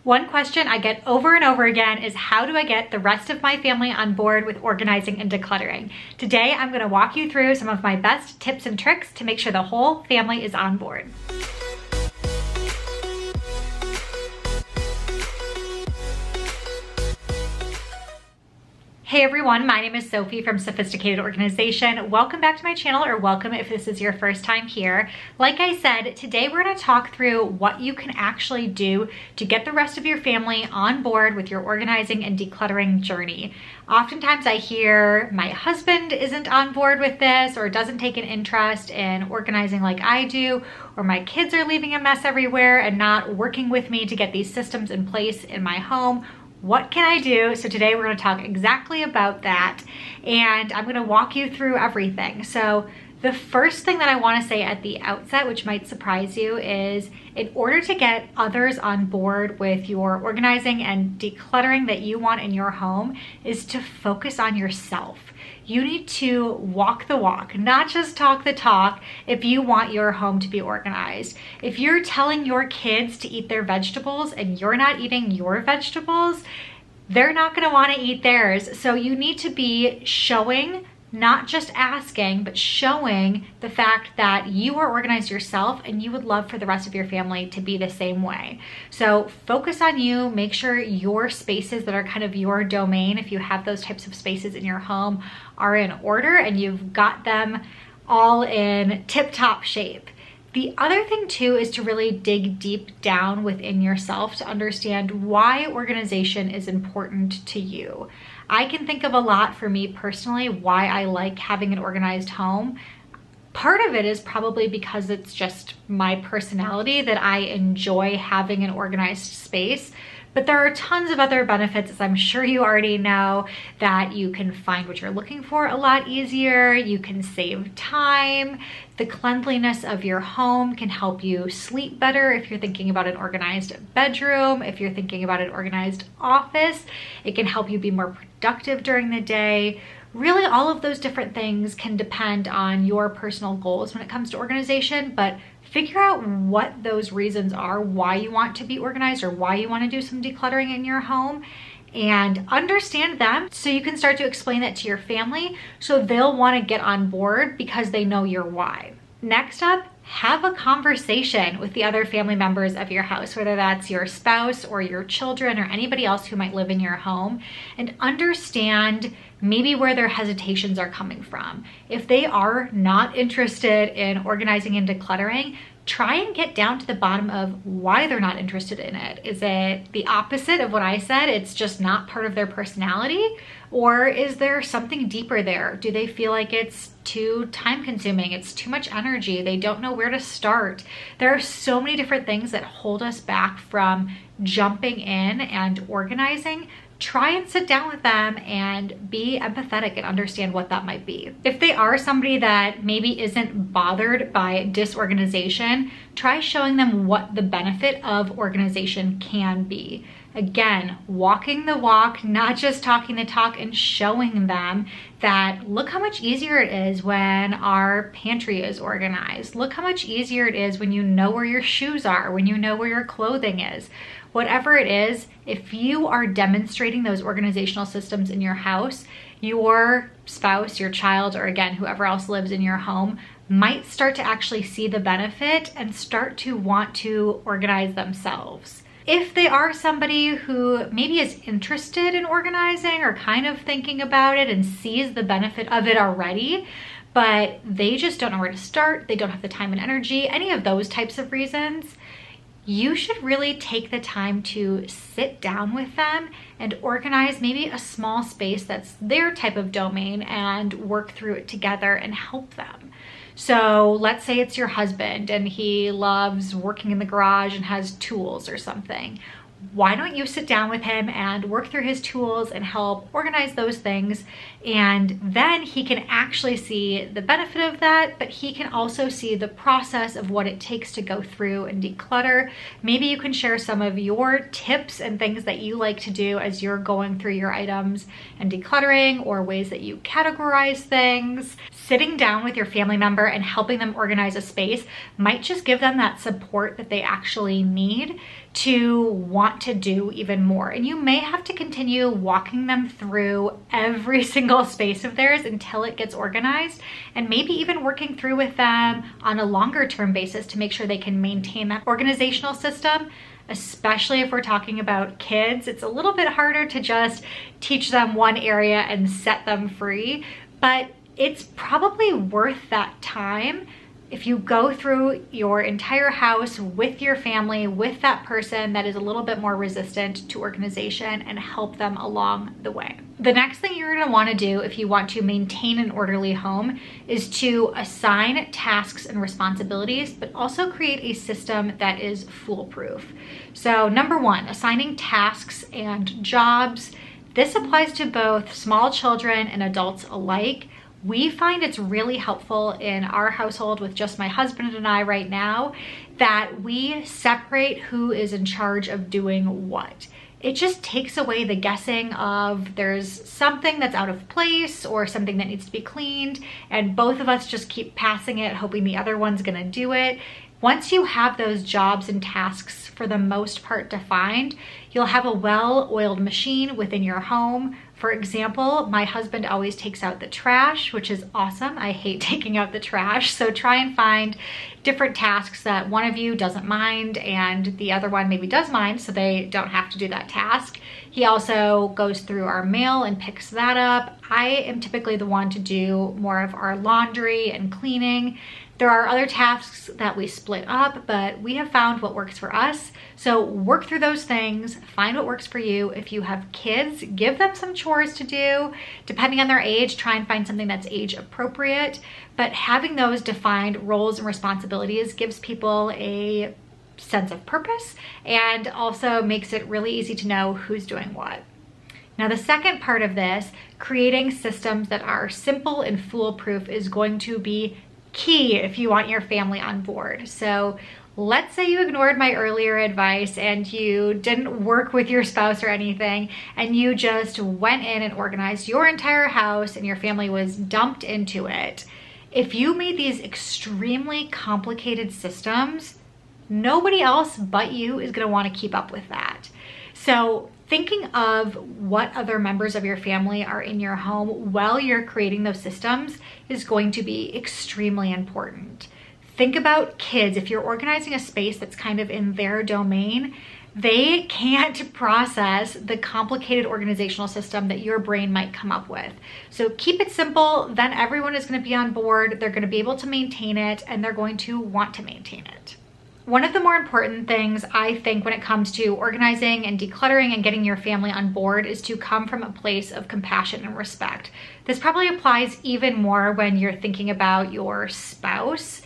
One question I get over and over again is, how do I get the rest of my family on board with organizing and decluttering? Today, I'm going to walk you through some of my best tips and tricks to make sure the whole family is on board. Hey everyone, my name is Sophie from Sophisticated Organization. Welcome back to my channel, or welcome if this is your first time here. Like I said, today we're going to talk through what you can actually do to get the rest of your family on board with your organizing and decluttering journey. Oftentimes I hear my husband isn't on board with this or doesn't take an interest in organizing like I do, or my kids are leaving a mess everywhere and not working with me to get these systems in place in my home. What can I do? So today we're going to talk exactly about that, and I'm going to walk you through everything. So the first thing that I want to say at the outset, which might surprise you, is in order to get others on board with your organizing and decluttering that you want in your home, is to focus on yourself. You need to walk the walk, not just talk the talk, if you want your home to be organized. If you're telling your kids to eat their vegetables and you're not eating your vegetables, they're not going to want to eat theirs. So you need to be showing, not just asking, but showing the fact that you are organized yourself and you would love for the rest of your family to be the same way. So focus on you, make sure your spaces that are kind of your domain, if you have those types of spaces in your home, are in order and you've got them all in tip-top shape. The other thing too is to really dig deep down within yourself to understand why organization is important to you. I can think of a lot for me personally why I like having an organized home. Part of it is probably because it's just my personality that I enjoy having an organized space. But there are tons of other benefits, as I'm sure you already know, that you can find what you're looking for a lot easier. You can save time. The cleanliness of your home can help you sleep better if you're thinking about an organized bedroom, if you're thinking about an organized office. It can help you be more productive during the day. Really, all of those different things can depend on your personal goals when it comes to organization, but figure out what those reasons are, why you want to be organized or why you want to do some decluttering in your home, and understand them so you can start to explain that to your family so they'll want to get on board because they know your why. Next up, have a conversation with the other family members of your house, whether that's your spouse or your children or anybody else who might live in your home, and understand maybe where their hesitations are coming from. If they are not interested in organizing and decluttering, try and get down to the bottom of why they're not interested in it. Is it the opposite of what I said? It's just not part of their personality? Or is there something deeper there? Do they feel like it's too time consuming? It's too much energy. They don't know where to start. There are so many different things that hold us back from jumping in and organizing. Try and sit down with them and be empathetic and understand what that might be. If they are somebody that maybe isn't bothered by disorganization, try showing them what the benefit of organization can be. Again, walking the walk, not just talking the talk, and showing them that look how much easier it is when our pantry is organized. Look how much easier it is when you know where your shoes are, when you know where your clothing is. Whatever it is, if you are demonstrating those organizational systems in your house, your spouse, your child, or again, whoever else lives in your home might start to actually see the benefit and start to want to organize themselves. If they are somebody who maybe is interested in organizing or kind of thinking about it and sees the benefit of it already, but they just don't know where to start, they don't have the time and energy, any of those types of reasons, you should really take the time to sit down with them and organize maybe a small space that's their type of domain and work through it together and help them. So let's say it's your husband and he loves working in the garage and has tools or something. Why don't you sit down with him and work through his tools and help organize those things? And then he can actually see the benefit of that, but he can also see the process of what it takes to go through and declutter. Maybe you can share some of your tips and things that you like to do as you're going through your items and decluttering, or ways that you categorize things. Sitting down with your family member and helping them organize a space might just give them that support that they actually need to want to do even more. And you may have to continue walking them through every single space of theirs until it gets organized, and maybe even working through with them on a longer term basis to make sure they can maintain that organizational system. Especially if we're talking about kids, it's a little bit harder to just teach them one area and set them free, but it's probably worth that time if you go through your entire house with your family, with that person that is a little bit more resistant to organization, and help them along the way. The next thing you're gonna wanna do if you want to maintain an orderly home is to assign tasks and responsibilities, but also create a system that is foolproof. So number one, assigning tasks and jobs. This applies to both small children and adults alike. We find it's really helpful in our household with just my husband and I right now that we separate who is in charge of doing what. It just takes away the guessing of there's something that's out of place or something that needs to be cleaned, and both of us just keep passing it, hoping the other one's gonna do it. Once you have those jobs and tasks for the most part defined, you'll have a well-oiled machine within your home. For example, my husband always takes out the trash, which is awesome. I hate taking out the trash. So try and find different tasks that one of you doesn't mind and the other one maybe does mind, so they don't have to do that task. He also goes through our mail and picks that up. I am typically the one to do more of our laundry and cleaning. There are other tasks that we split up, but we have found what works for us. So work through those things, find what works for you. If you have kids, give them some chores to do. Depending on their age, try and find something that's age appropriate. But having those defined roles and responsibilities gives people a sense of purpose and also makes it really easy to know who's doing what. Now, the second part of this, creating systems that are simple and foolproof, is going to be key if you want your family on board. So let's say you ignored my earlier advice and you didn't work with your spouse or anything, and you just went in and organized your entire house and your family was dumped into it. If you made these extremely complicated systems, nobody else but you is going to want to keep up with that. So thinking of what other members of your family are in your home while you're creating those systems is going to be extremely important. Think about kids. If you're organizing a space that's kind of in their domain, they can't process the complicated organizational system that your brain might come up with. So keep it simple, then everyone is going to be on board, they're going to be able to maintain it, and they're going to want to maintain it. One of the more important things I think when it comes to organizing and decluttering and getting your family on board is to come from a place of compassion and respect. This probably applies even more when you're thinking about your spouse.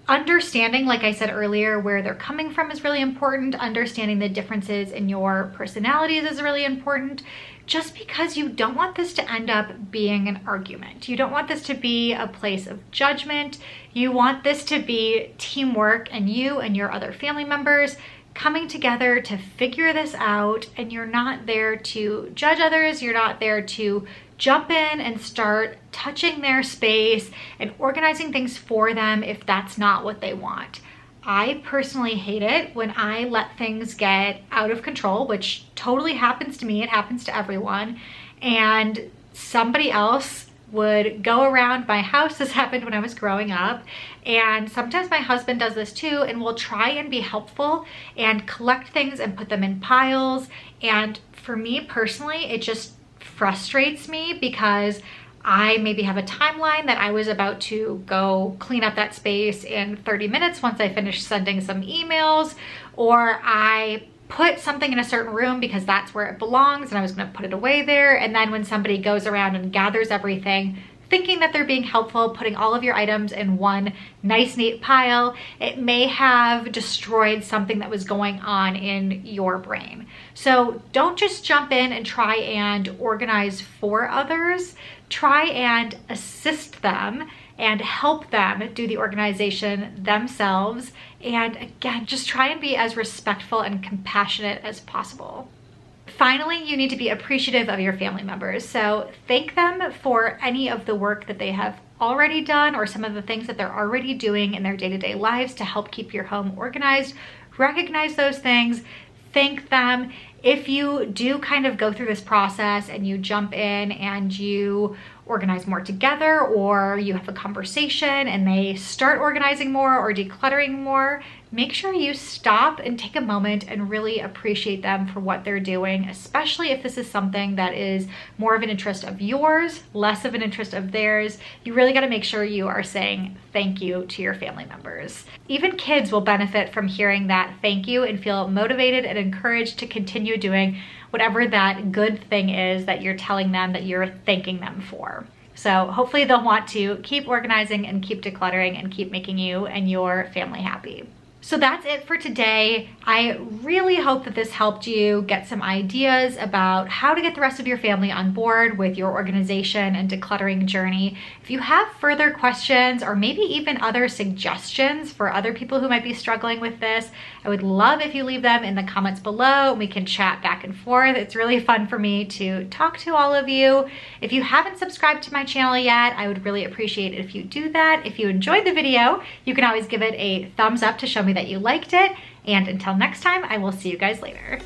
Understanding, like I said earlier, where they're coming from is really important. Understanding the differences in your personalities is really important, just because you don't want this to end up being an argument. You don't want this to be a place of judgment. You want this to be teamwork and you and your other family members coming together to figure this out, and you're not there to judge others. You're not there to jump in and start touching their space and organizing things for them if that's not what they want. I personally hate it when I let things get out of control, which totally happens to me. It happens to everyone. And somebody else would go around my house. This happened when I was growing up. And sometimes my husband does this too, and will try and be helpful and collect things and put them in piles. And for me personally, it just frustrates me because I maybe have a timeline that I was about to go clean up that space in 30 minutes once I finish sending some emails, or I put something in a certain room because that's where it belongs and I was going to put it away there. And then when somebody goes around and gathers everything, thinking that they're being helpful, putting all of your items in one nice, neat pile, it may have destroyed something that was going on in your brain. So don't just jump in and try and organize for others. Try and assist them and help them do the organization themselves. And again, just try and be as respectful and compassionate as possible. Finally, you need to be appreciative of your family members. So thank them for any of the work that they have already done or some of the things that they're already doing in their day-to-day lives to help keep your home organized. recognize those things, thank them. If you do kind of go through this process and you jump in and you organize more together, or you have a conversation and they start organizing more or decluttering more, make sure you stop and take a moment and really appreciate them for what they're doing, especially if this is something that is more of an interest of yours, less of an interest of theirs. You really got to make sure you are saying thank you to your family members. Even kids will benefit from hearing that thank you and feel motivated and encouraged to continue doing whatever that good thing is that you're telling them that you're thanking them for. So hopefully they'll want to keep organizing and keep decluttering and keep making you and your family happy. So that's it for today. I really hope that this helped you get some ideas about how to get the rest of your family on board with your organization and decluttering journey. If you have further questions or maybe even other suggestions for other people who might be struggling with this, I would love if you leave them in the comments below and we can chat back and forth. It's really fun for me to talk to all of you. If you haven't subscribed to my channel yet, I would really appreciate it if you do that. If you enjoyed the video, you can always give it a thumbs up to show me that you liked it. And until next time, I will see you guys later.